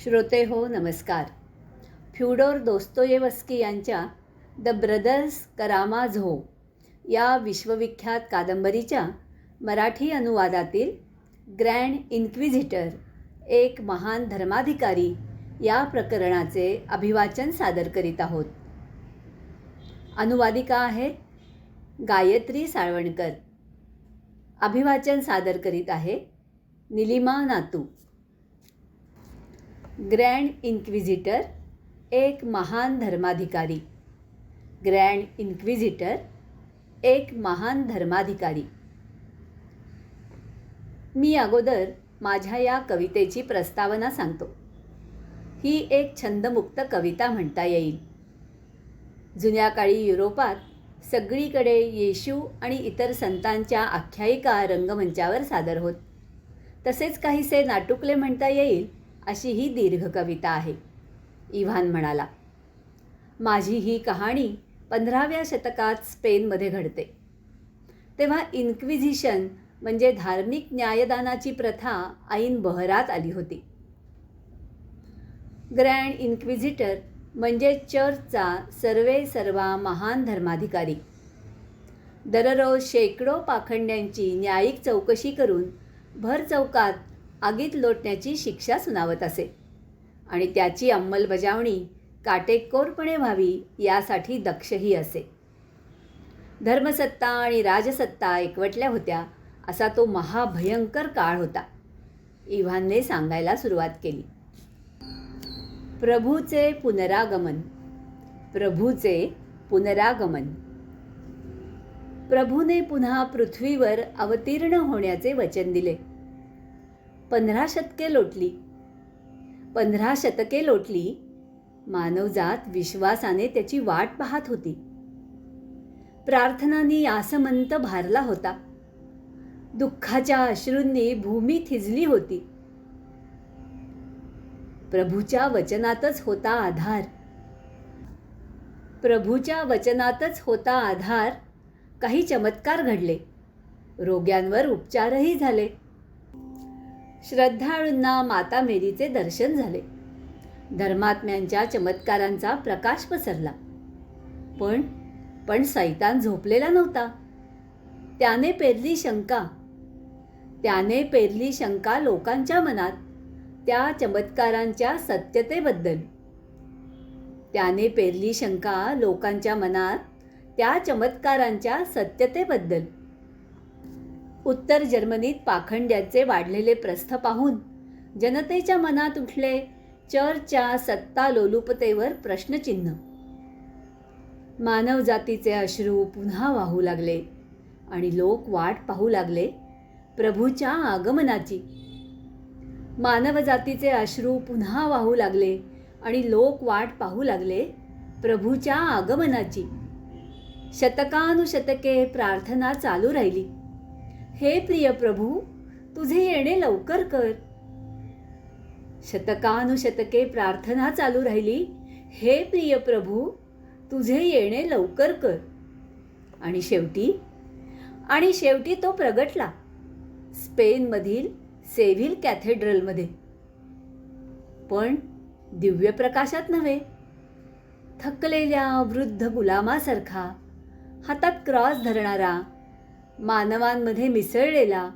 श्रोते हो नमस्कार. फ्योडोर दोस्तोयेव्स्की यांच्या द ब्रदर्स करामाझोव या विश्वविख्यात कादंबरीच्या मराठी अनुवादातील ग्रँड इन्क्विझिटर एक महान धर्माधिकारी या प्रकरणाचे अभिवाचन सादर करीत आहोत. अनुवादिका आहेत गायत्री साळवणकर. अभिवाचन सादर करीत आहे निलिमा नातू. ग्रँड इन्क्विझिटर एक महान धर्माधिकारी. ग्रँड इन्क्विझिटर एक महान धर्माधिकारी. मी अगोदर माझ्या या कवितेची प्रस्तावना सांगतो. ही एक छंदमुक्त कविता म्हणता येईल. जुन्या काळी युरोपात सगळीकडे येशू आणि इतर संतांच्या आख्यायिका रंगमंचावर सादर होत. तसेच काहीसे नाटुकले म्हणता येईल अशी ही दीर्घ कविता आहे. इव्हान म्हणाला, माझी ही कहाणी 15व्या शतकात स्पेनमध्ये घडते. तेव्हा इन्क्विझिशन म्हणजे धार्मिक न्यायदानाची प्रथा ऐन बहरात आली होती. ग्रँड इन्क्विझिटर म्हणजे चर्चचा सर्वेसर्वा महान धर्माधिकारी. दररोज शेकडो पाखंड्यांची न्यायिक चौकशी करून भर चौकात आगीत लोटण्याची शिक्षा सुनावत असे आणि त्याची अंमलबजावणी काटेकोरपणे व्हावी यासाठी दक्षही असे. धर्मसत्ता आणि राजसत्ता एकवटल्या होत्या असा तो महाभयंकर काळ होता. इव्हानने सांगायला सुरुवात केली. प्रभूचे पुनरागमन. प्रभूचे पुनरागमन. प्रभूने पुन्हा पृथ्वीवर अवतीर्ण होण्याचे वचन दिले. 15 शतके लोटली. 15 शतके लोटली. मानवजात विश्वासाने त्याची वाट पाहत होती. प्रार्थनांनी आसमंत भारला होता. दुःखाच्या अश्रूंनी भूमी थिजली होती. प्रभूच्या वचनातच होता आधार. प्रभूच्या वचनातच होता आधार. काही चमत्कार घडले. रोग्यांवर उपचारही झाले. श्रद्धाळूंना माता मेरीचे दर्शन झाले. धर्मात्म्यांच्या चमत्कारांचा प्रकाश पसरला. पण सैतान झोपलेला नव्हता. त्याने पेरली शंका. त्याने पेरली शंका लोकांच्या मनात त्या चमत्कारांच्या सत्यतेबद्दल. त्याने पेरली शंका लोकांच्या मनात त्या चमत्कारांच्या सत्यतेबद्दल. उत्तर जर्मनीत पाखंड्याचे वाढलेले प्रस्थ पाहून जनतेच्या मनात उठले चर्चच्या सत्तालोलुपतेवर प्रश्नचिन्ह. मानवजातीचे अश्रू पुन्हा वाहू लागले आणि लोक वाट पाहू लागले प्रभूच्या आगमनाची. मानवजातीचे अश्रू पुन्हा वाहू लागले आणि लोक वाट पाहू लागले प्रभूच्या आगमनाची. शतकानुशतके प्रार्थना चालू राहिली. हे प्रिय प्रभू, तुझे येणे लवकर कर. शतकानुशतके प्रार्थना चालू राहिली. हे प्रिय प्रभू, तुझे येणे लवकर कर. आणि शेवटी तो प्रगटला स्पेनमधील सेव्हिल कॅथेड्रलमध्ये. पण दिव्य प्रकाशात नव्हे. थकलेल्या वृद्ध गुलामासारखा, हातात क्रॉस धरणारा, मानवांमध्ये मिसळलेला,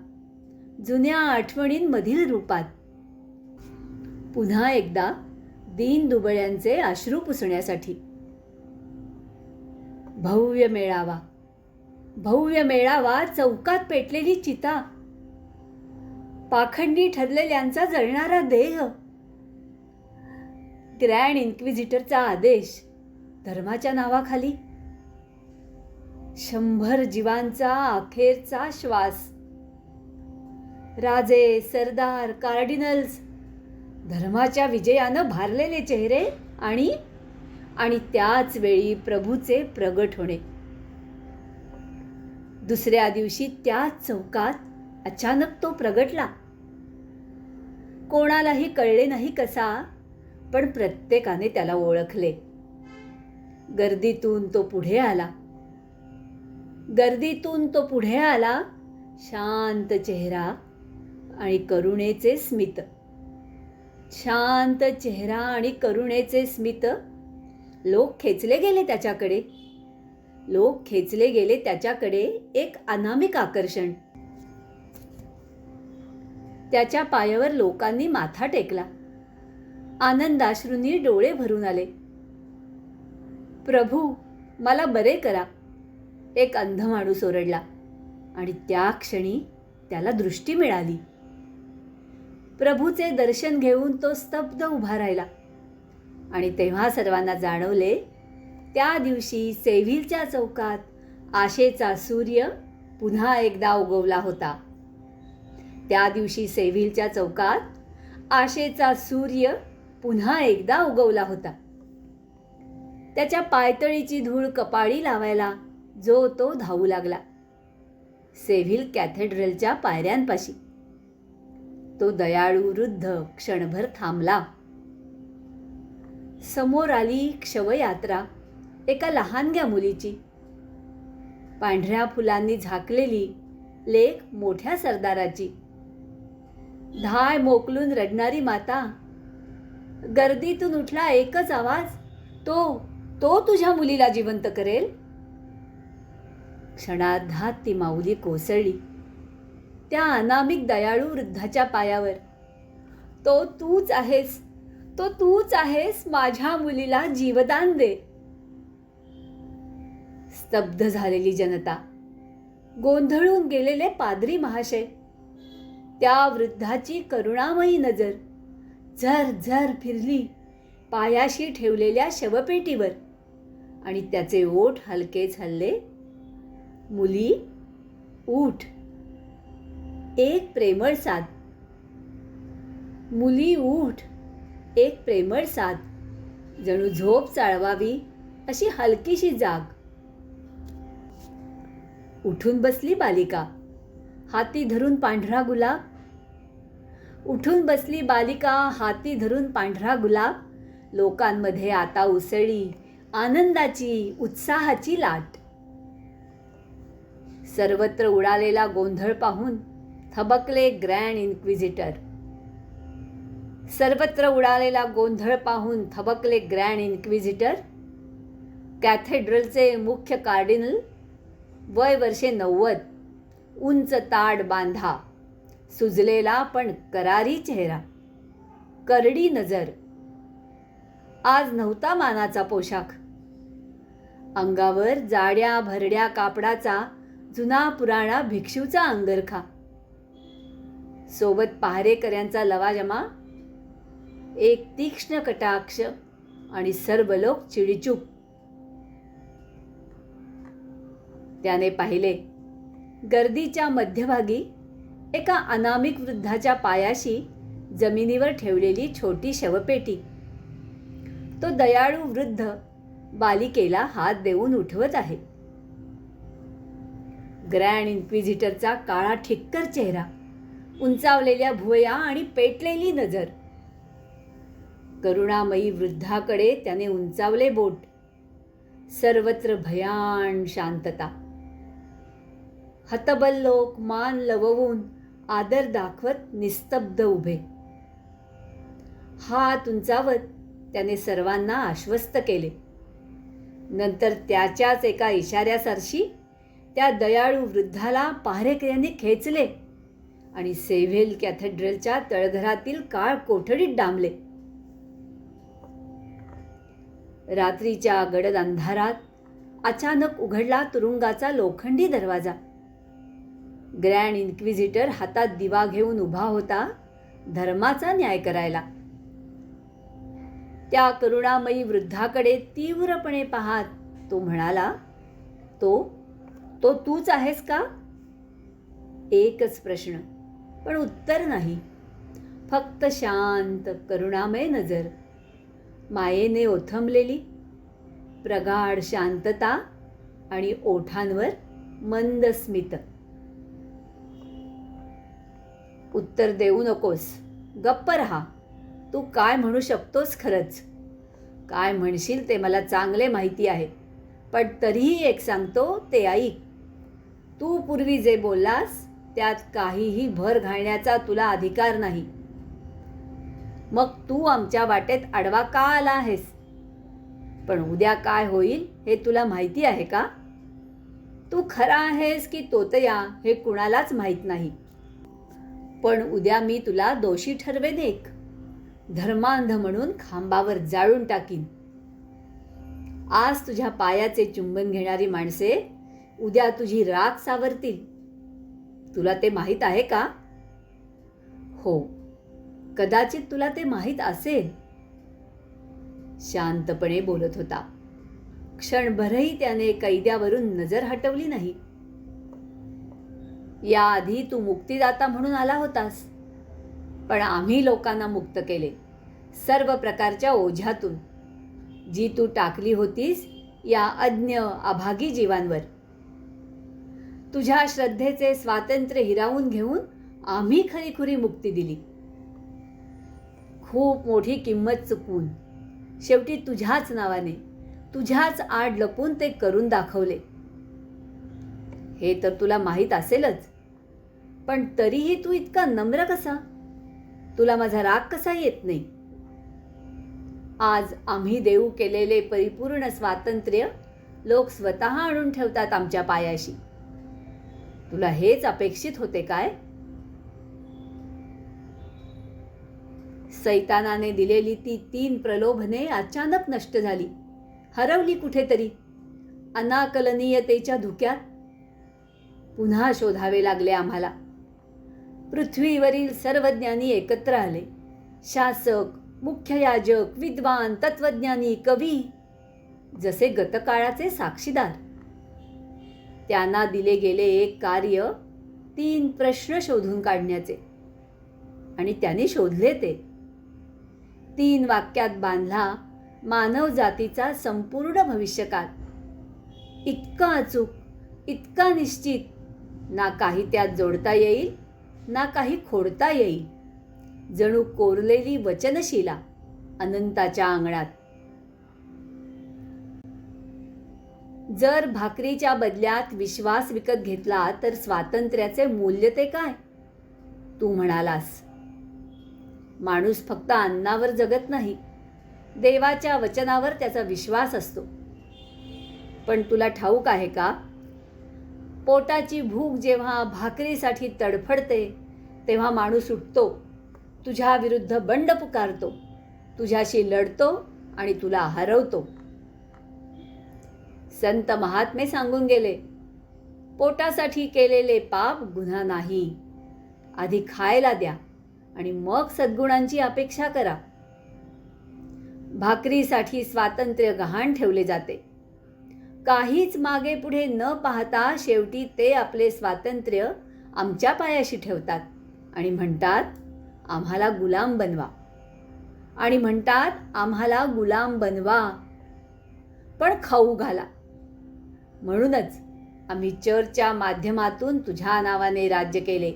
जुन्या आठवणींमधील रूपात. पुन्हा एकदा दीनदुबळ्यांचे अश्रू पुसण्यासाठी. भव्य मेळावा. भव्य मेळावा. चौकात पेटलेली चिता. पाखंडी ठरलेल्यांचा जळणारा देह. ग्रँड इन्क्विझिटरचा आदेश. धर्माच्या नावाखाली 100 जीवांचा अखेरचा श्वास. राजे, सरदार, कार्डिनल्स, धर्माच्या विजयानं भारलेले चेहरे आणि त्याच वेळी प्रभूचे प्रगट होणे. दुसऱ्या दिवशी त्याच चौकात अचानक तो प्रगटला. कोणालाही कळले नाही कसा, पण प्रत्येकाने त्याला ओळखले. गर्दीतून तो पुढे आला. शांत चेहरा आणि करुणेचे स्मित. शांत चेहरा आणि करुणेचे स्मित. लोक खेचले गेले त्याच्याकडे. लोक खेचले गेले त्याच्याकडे एक अनामिक आकर्षण. त्याच्या पायावर लोकांनी माथा टेकला. आनंदाश्रूंनी डोळे भरून आले. प्रभू, मला बरे करा, एक अंध माणूस ओरडला. आणि त्या क्षणी त्याला दृष्टी मिळाली. प्रभूचे दर्शन घेऊन तो स्तब्ध उभा राहिला. आणि तेव्हा सर्वांना जाणवले, त्या दिवशी सेव्हिलच्या चौकात आशेचा सूर्य पुन्हा एकदा उगवला होता. त्या दिवशी सेव्हिलच्या चौकात आशेचा सूर्य पुन्हा एकदा उगवला होता. त्याच्या पायतळीची धूळ कपाळी लावायला जो तो धावू लागला. सेव्हिल कॅथेड्रलच्या पायऱ्यांपाशी तो दयाळू वृद्ध क्षणभर थांबला. समोर आली शवयात्रा एका लहानग्या मुलीची. पांढऱ्या फुलांनी झाकलेली लेक मोठ्या सरदाराची. धाय मोकलून रडणारी माता. गर्दीतून उठला एकच आवाज, तो तुझ्या मुलीला जिवंत करेल. क्षणार्धात ती माऊली कोसळली त्या अनामिक दयाळू वृद्धाच्या पायावर. तो तूच आहेस, माझ्या मुलीला जीवदान दे. स्तब्ध झालेली जनता, गोंधळून गेलेले पाद्री महाशय, त्या वृद्धाची करुणामयी नजर झर झर फिरली पायाशी ठेवलेल्या शवपेटीवर. आणि त्याचे ओठ हलकेच हलले. मुली, उठ. एक प्रेमळ साद. मुली, उठ. एक प्रेमळ साद. जणू झोप चाळवावी अशी हलकीशी जाग. उठून बसली बालिका, हाती धरून पांढरा गुलाब. उठून बसली बालिका, हाती धरून पांढरा गुलाब. लोकांमध्ये आता उसळली आनंदाची, उत्साहाची लाट. सर्वत्र उडालेला गोंधळ पाहून थबकले ग्रँड इन्क्विजिटर. सर्वत्र उडालेला गोंधळ पाहून थबकले ग्रँड इन्क्विजिटर. कॅथेड्रलचे मुख्य कार्डिनल, वय वर्षे 90, उंच ताड बांधा, सुजलेला पण करारी चेहरा, करडी नजर. आज नव्हता मानाचा पोशाख. अंगावर जाड्या भरड्या कापडाचा जुना पुराणा भिक्षूचा अंगरखा. सोबत पहारेकऱ्यांचा लवाजमा. एक तीक्ष्ण कटाक्ष आणि सर्व लोक चिडीचूप. त्याने पाहिले, गर्दीच्या मध्यभागी एका अनामिक वृद्धाच्या पायाशी जमिनीवर ठेवलेली छोटी शवपेटी. तो दयाळू वृद्ध बालिकेला हात देऊन उठवत आहे. ग्रँड इन्क्विजिटरचा काळा ठिक्कर चेहरा, उंचावलेल्या भुवया आणि पेटलेली नजर. करुणामयी वृद्धाकडे त्याने उंचावले बोट. सर्वत्र भयान शांतता. हतबल लोक मान लववून आदर दाखवत निस्तब्ध उभे. हात उंचावत त्याने सर्वांना आश्वस्त केले. नंतर त्याच्याच एका इशाऱ्यासारशी त्या दयाळू वृद्धाला पहारेकऱ्यांनी खेचले आणि सेव्हिल कॅथेड्रलच्या तळघरातील काळ कोठडीत डांबले. रात्रीच्या गडद अंधारात अचानक उघडला तुरुंगाचा लोखंडी दरवाजा. ग्रँड इन्क्विजिटर हातात दिवा घेऊन उभा होता धर्माचा न्याय करायला. त्या करुणामयी वृद्धाकडे तीव्रपणे पाहत तो म्हणाला, तो तूच आहेस का? एकच प्रश्न, पण उत्तर नाही. फक्त शांत करुणामय नजर, मायेने ओथंबलेली प्रगाढ शांतता आणि ओठांवर मंद स्मित. उत्तर देऊ नकोस, गप्प रहा. तू काय म्हणू शकतोस खरंच? काय म्हणशील ते मला चांगले माहिती आहे, पण तरीही एक सांगतो ते ऐक. तू पूर्वी जे बोललास त्यात काहीही भर घालण्याचा तुला अधिकार नाही. मग तू आमच्या वाटेत आडवा का आला आहेस? पण उद्या काय होईल हे तुला माहिती आहे का? तू खरा आहेस की तोतया हे कुणालाच माहीत नाही. पण उद्या मी तुला दोषी ठरवेन, एक धर्मांध म्हणून खांबावर जाळून टाकीन. आज तुझ्या पायाचे चुंबन घेणारी माणसे उद्या तुझी राख सावरतील. तुला ते माहीत आहे का? हो, कदाचित तुला ते माहीत असेल. शांतपणे बोलत होता. क्षणभरही त्याने कैद्यावरून नजर हटवली नाही. याआधी तू मुक्तिदाता म्हणून आला होतास, पण आम्ही लोकांना मुक्त केले सर्व प्रकारच्या ओझ्यातून, जी तू टाकली होतीस या अज्ञ अभागी जीवांवर. तुझ्या श्रद्धेचे स्वातंत्र्य हिरावून घेऊन आम्ही खरीखुरी मुक्ती दिली. खूप मोठी किंमत चुकवून शेवटी तुझ्याच नावाने, तुझ्याच आड लपून ते करून दाखवले. हे तर तुला माहीत असेलच, पण तरीही तू इतका नम्र कसा? तुला माझा राग कसा येत नाही? आज आम्ही देऊ केलेले परिपूर्ण स्वातंत्र्य लोक स्वतः आणून ठेवतात आमच्या पायाशी. तुला हेच अपेक्षित होते काय? सैतानाने दिलेली ती 3 प्रलोभने अचानक नष्ट झाली, हरवली कुठेतरी अनाकलनीयतेच्या धुक्यात. पुन्हा शोधावे लागले आम्हाला. पृथ्वीवरील सर्व ज्ञानी एकत्र आले. शासक, मुख्य याजक, विद्वान, तत्वज्ञानी, कवी, जसे गतकाळाचे साक्षीदार. त्यांना दिले गेले एक कार्य, 3 प्रश्न शोधून काढण्याचे. आणि त्यांनी शोधले ते. 3 वाक्यात बांधला मानव जातीचा संपूर्ण भविष्यकाळ. इतका अचूक, इतका निश्चित, ना काही त्यात जोडता येईल ना काही खोडता येईल. जणू कोरलेली वचनशिला अनंताच्या अंगणात. जर भाकरीच्या बदल्यात विश्वास विकत घेतला तर स्वातंत्र्याचे मूल्य ते काय? तू म्हणालास. माणूस फक्त अन्नावर जगत नाही, देवाच्या वचनावर त्याचा विश्वास असतो. पण तुला ठाऊक आहे का, पोटाची भूक जेव्हा भाकरीसाठी तडफडते तेव्हा माणूस उठतो, तुझ्या विरुद्ध बंड पुकारतो, तुझ्याशी लढतो आणि तुला हरवतो. संत महात्मे सांगून गेले, पोटासाठी केलेले पाप गुन्हा नाही. आधी खायला द्या आणि मग सद्गुणांची अपेक्षा करा. भाकरीसाठी स्वातंत्र्य गहाण ठेवले जाते. काहीच मागे पुढे न पाहता शेवटी ते आपले स्वातंत्र्य आमच्या पायाशी ठेवतात आणि म्हणतात आम्हाला गुलाम बनवा. आणि म्हणतात आम्हाला गुलाम बनवा, पण खाऊ घाला. म्हणूनच आम्ही चर्चच्या माध्यमातून तुझ्या नावाने राज्य केले.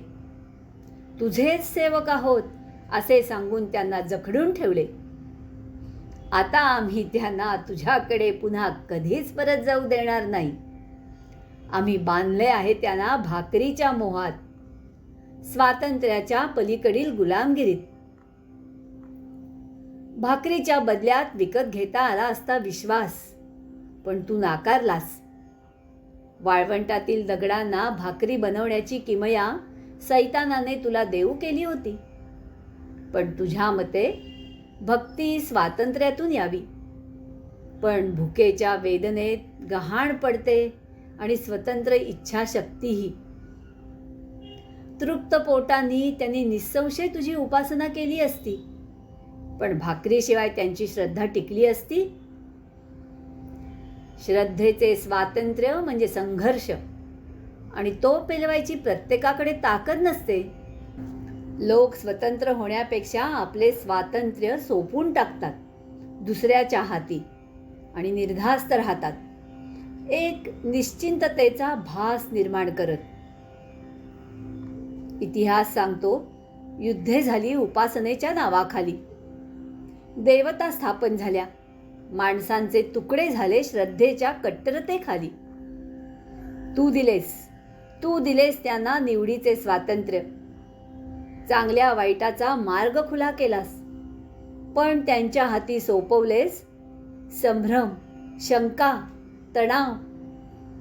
तुझेच सेवक आहोत असे सांगून त्यांना जखडून ठेवले. आता आम्ही त्यांना तुझ्याकडे पुन्हा कधीच परत जाऊ देणार नाही. आम्ही बांधले आहे त्यांना भाकरीच्या मोहात, स्वातंत्र्याच्या पलीकडील गुलामगिरीत. भाकरीच्या बदल्यात विकत घेता आला असता विश्वास, पण तू नाकारलास. वाळवंटातील दगडांना भाकरी बनवण्याची किमया सैतानाने तुला देऊ केली होती. पण तुझ्या मते भक्ती स्वातंत्र्यातून यावी, पण भुकेच्या वेदनेत गहाण पडते आणि स्वतंत्र इच्छाशक्तीही. तृप्त पोटांनी त्यांनी निस्संशय तुझी उपासना केली असती, पण भाकरीशिवाय त्यांची श्रद्धा टिकली असती. श्रद्धेचे स्वातंत्र्य म्हणजे संघर्ष, आणि तो पेलवायची प्रत्येकाकडे ताकद नसते. लोक स्वतंत्र होण्यापेक्षा आपले स्वातंत्र्य सोपून टाकतात दुसऱ्याच्या हाती आणि निर्धास्त राहतात, एक निश्चिंततेचा भास निर्माण करत. इतिहास सांगतो, युद्धे झाली उपासनेच्या नावाखाली, देवता स्थापन झाल्या, माणसांचे तुकडे झाले श्रद्धेच्या कट्टरतेखाली. तू दिलेस त्यांना निवडीचे स्वातंत्र्य, चांगल्या वाईटाचा मार्ग खुला केलास. पण त्यांच्या हाती सोपवलेस संभ्रम, शंका, तणाव.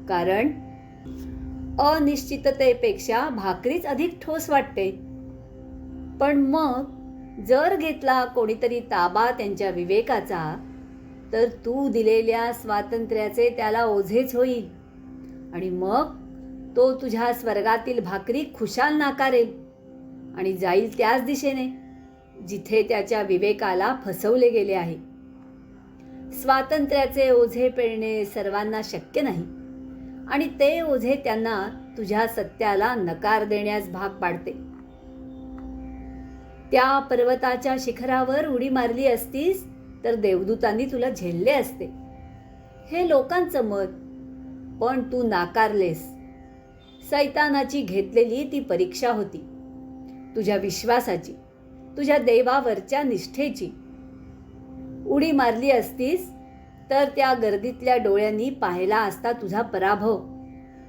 कारण अनिश्चिततेपेक्षा भाकरीच अधिक ठोस वाटते. पण मग जर घेतला कोणीतरी ताबा त्यांच्या विवेकाचा, तर तू दिलेल्या स्वातंत्र्याचे त्याला ओझेच होईल आणि मग तो तुझ्या स्वर्गातील भाकरी खुशाल नाकारेल आणि जाईल त्याच दिशेने जिथे त्याच्या विवेकाला फसवले गेले आहे. स्वातंत्र्याचे ओझे पेलणे सर्वांना शक्य नाही आणि ते ओझे त्यांना तुझ्या सत्याला नकार देण्यास भाग पाडते. त्या पर्वताच्या शिखरावर उडी मारली असतीस तर देवदूतांनी तुला झेलले असते, हे लोकांचं मत. पण तू नाकारलेस. सैतानाची घेतलेली ती परीक्षा होती, तुझ्या विश्वासाची, तुझ्या देवावरच्या निष्ठेची. उडी मारली असतीस तर त्या गर्दीतल्या डोळ्यांनी पाहिला असता तुझा पराभव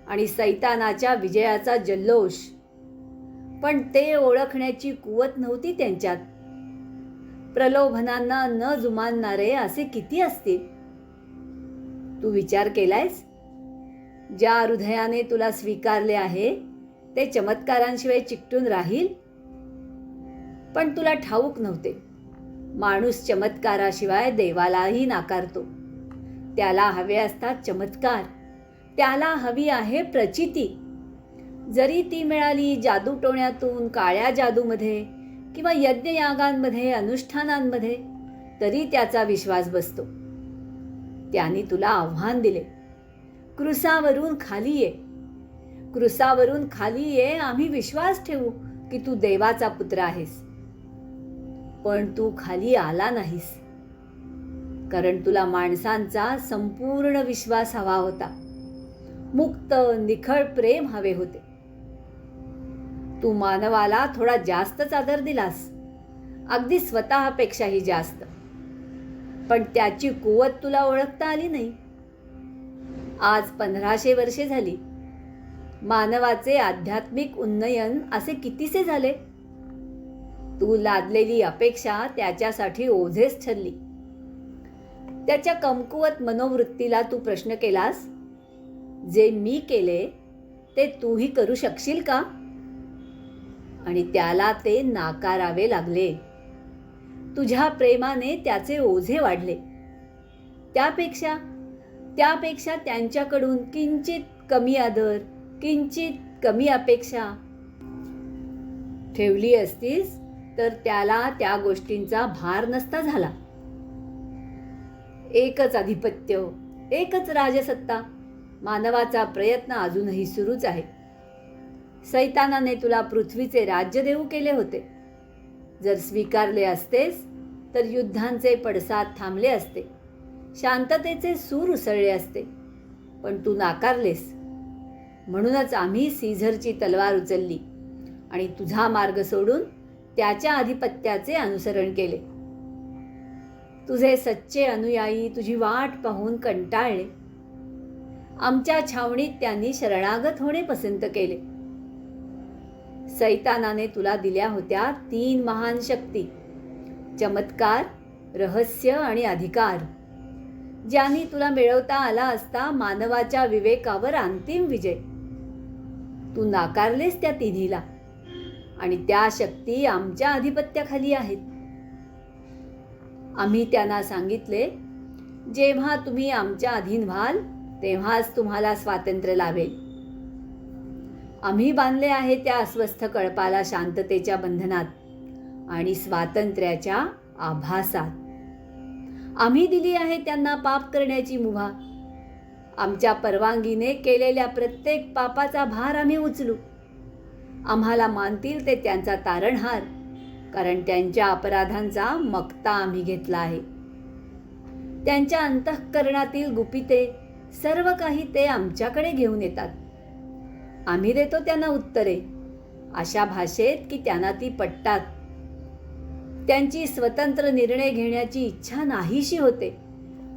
आणि सैतानाच्या विजयाचा जल्लोष. पण ते ओळखण्याची कुवत नव्हती त्यांच्यात. प्रलोभनांना न जुमानणारे असे किती असतील? तू विचार केलायस? ज्या हृदयाने तुला स्वीकारले आहे ते चमत्कारांशिवाय चिकटून राहील? पण तुला ठाऊक नव्हते, माणूस चमत्काराशिवाय देवालाही नाकारतो. त्याला हवे असतात चमत्कार, त्याला हवी आहे प्रचिती. जरी ती मिळाली जादूटोण्यातून, काळ्या जादूमध्ये किंवा यज्ञयागांमध्ये, अनुष्ठानांमध्ये, तरी त्याचा विश्वास बसतो. त्याने तुला आव्हान दिले, क्रूसावरून खाली ये, क्रूसावरून खाली ये, आम्ही विश्वास ठेवू की तू देवाचा पुत्र आहेस. पण तू खाली आला नाहीस, कारण तुला माणसांचा संपूर्ण विश्वास हवा होता, मुक्त निखळ प्रेम हवे होते. तू मानवाला थोडा जास्तच आदर दिलास, अगदी स्वतःपेक्षाही जास्त. पण त्याची कुवत तुला ओळखता आली नाही. आज 1500 वर्षे झाली. मानवाचे आध्यात्मिक उन्नयन असे कितीसे झाले. तू लादलेली अपेक्षा त्याच्यासाठी ओझेच ठरली. त्याच्या कमकुवत मनोवृत्तीला तू प्रश्न केलास, जे मी केले ते तूही करू शकशील का? आणि त्याला ते नाकारावे लागले. तुझ्या प्रेमाने त्याचे ओझे वाढले. त्यापेक्षा त्यांच्याकडून किंचित कमी आदर, किंचित कमी अपेक्षा ठेवली असतीस तर त्याला त्या गोष्टींचा भार नसता झाला. एकच आधिपत्य, एकच राजसत्ता. मानवाचा प्रयत्न अजूनही सुरूच आहे. सैतानाने तुला पृथ्वीचे राज्य देऊ केले होते. जर स्वीकारले असतेस तर युद्धांचे पडसाद थांबले असते, शांततेचे सूर उसळले असते. पण तू नाकारलेस. म्हणूनच आम्ही सीझरची तलवार उचलली आणि तुझा मार्ग सोडून त्याच्या आधिपत्याचे अनुसरण केले. तुझे सच्चे अनुयायी तुझी वाट पाहून कंटाळले. आमच्या छावणीत त्यांनी शरणागत होणे पसंत केले. सैतानाने तुला दिल्या होत्या 3 महान शक्ती, चमत्कार, रहस्य आणि अधिकार, ज्यांनी तुला मिळवता आला असता मानवाच्या विवेकावर अंतिम विजय. तू नाकारलेस त्या तिन्हीला आणि त्या शक्ती आमच्या आधिपत्याखाली आहेत. आम्ही त्यांना सांगितले, जेव्हा तुम्ही आमच्या अधीन व्हाल तेव्हाच तुम्हाला स्वातंत्र्य लाभेल. आम्ही बांधले आहे त्या अस्वस्थ कळपाला शांततेच्या बंधनात आणि स्वातंत्र्याच्या आभासात. आम्ही दिली आहे त्यांना पाप करण्याची मुभा. आमच्या परवानगीने केलेल्या प्रत्येक पापाचा भार आम्ही उचलू. आम्हाला मानतील ते त्यांचा तारणहार, कारण त्यांच्या अपराधांचा मक्ता आम्ही घेतला आहे. त्यांच्या अंतःकरणातील गुपिते सर्व काही ते आमच्याकडे घेऊन येतात. आम्ही देतो त्यांना उत्तरे अशा भाषेत की त्यांना ती पटतात. त्यांची स्वतंत्र निर्णय घेण्याची इच्छा नाहीशी होते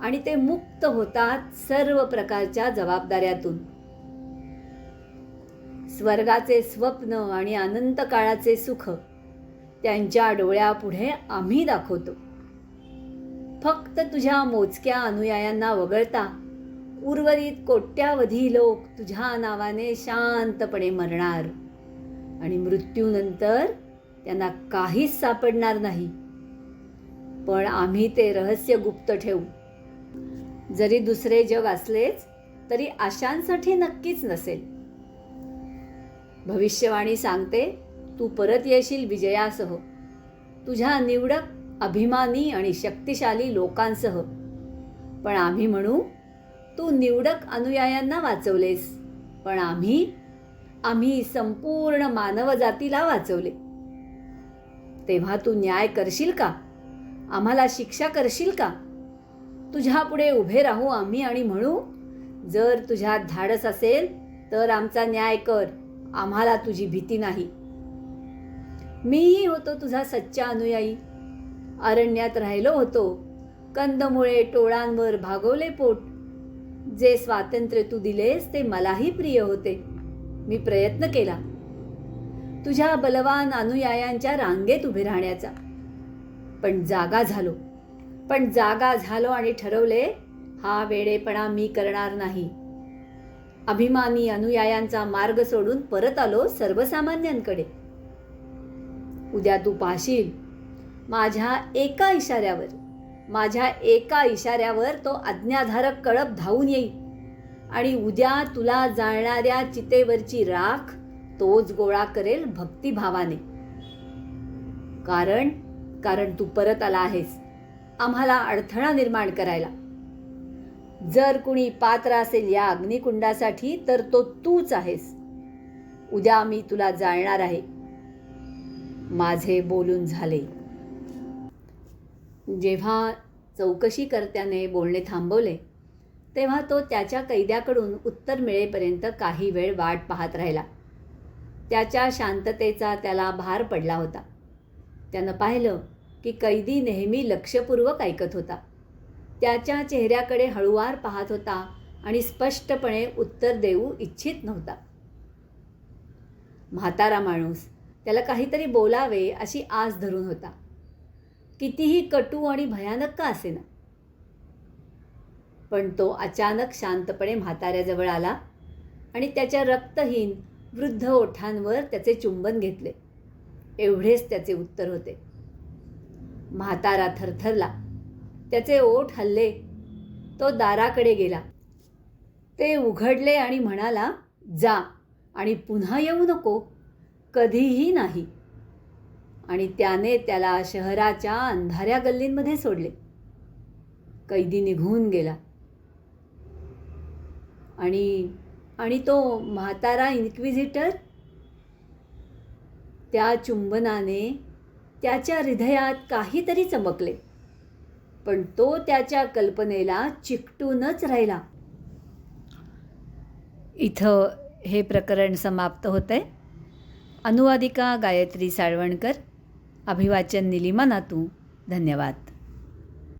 आणि ते मुक्त होतात सर्व प्रकारच्या जबाबदाऱ्यातून. स्वर्गाचे स्वप्न आणि अनंत काळाचे सुख त्यांच्या डोळ्यापुढे आम्ही दाखवतो. फक्त तुझ्या मोजक्या अनुयायांना वगळता उर्वरित कोट्यावधी लोक तुझ्या नावाने शांतपणे मरणार आणि मृत्यूनंतर त्यांना काहीच सापडणार नाही. पण आम्ही ते रहस्य गुप्त ठेवू. जरी दुसरे जग असलेच तरी आशांसाठी नक्कीच नसेल. भविष्यवाणी सांगते, तू परत येशील विजयासह, तुझ्या निवडक, अभिमानी आणि शक्तिशाली लोकांसह. पण आम्ही म्हणू, तू निवडक अनुयायांना वाचवलेस, पण आम्ही संपूर्ण मानवजातीला वाचवले. तेव्हा तू न्याय करशील का? आम्हाला शिक्षा करशील का? तुझ्या पुढे उभे राहू आम्ही आणि म्हणू, जर तुझ्यात धाडस असेल तर आमचा न्याय कर, आम्हाला तुझी भीती नाही. मीही होतो तुझा सच्चा अनुयायी. अरण्यात राहिलो होतो, कंदमुळे टोळांवर भागवले पोट. जे स्वातंत्र्य तू दिलेस ते मलाही प्रिय होते. मी प्रयत्न केला तुझ्या बलवान अनुयायांच्या रांगेत उभे राहण्याचा. पण जागा झालो आणि ठरवले, हा वेडेपणा मी करणार नाही. अभिमानी अनुयायांचा मार्ग सोडून परत आलो सर्वसामान्यांकडे. उद्या तू पाहशील, माझ्या एका इशाऱ्यावर तो आज्ञाधारक कळप धावून येईल आणि उद्या तुला जाळणाऱ्या चितेवरची राख तोच गोळा करेल भक्तिभावाने. कारण तू परत आला आहेस आम्हाला अडथळा निर्माण करायला. जर कुणी पात्र असेल या अग्निकुंडासाठी तर तो तूच आहेस. उद्या मी तुला जाळणार आहे. माझे बोलून झाले. जेव्हा चौकशीकर्त्याने बोलणे थांबवले तेव्हा तो त्याच्या कैद्याकडून उत्तर मिळेपर्यंत काही वेळ वाट पाहत राहिला. त्याच्या शांततेचा त्याला भार पडला होता. त्यानं पाहिलं की कैदी नेहमी लक्षपूर्वक ऐकत होता. त्याच्या चेहऱ्याकडे हळूवार पाहत होता आणि स्पष्टपणे उत्तर देऊ इच्छित नव्हता. म्हातारा माणूस त्याला काहीतरी बोलावे अशी आस धरून होता, कितीही कटू आणि भयानक का असेना. पण तो अचानक शांतपणे म्हाताऱ्याजवळ आला आणि त्याच्या रक्तहीन वृद्ध ओठांवर त्याचे चुंबन घेतले. एवढेच त्याचे उत्तर होते. म्हातारा थरथरला. त्याचे ओठ हलले. तो दाराकडे गेला. ते उघडले आणि म्हणाला, जा आणि पुन्हा येऊ नको, कधीही नाही. आणि त्याने त्याला शहराच्या अंधाऱ्या गल्लींमध्ये सोडले. कैदी निघून गेला आणि तो म्हातारा इन्क्विजिटर, त्या चुंबनाने त्याच्या हृदयात काहीतरी चमकले, पण तो त्याच्या कल्पनेला चिकटूनच राहिला. इथं हे प्रकरण समाप्त होतंय. अनुवादिका गायत्री साळवणकर, अभिवाचन निलिमा नातू. धन्यवाद.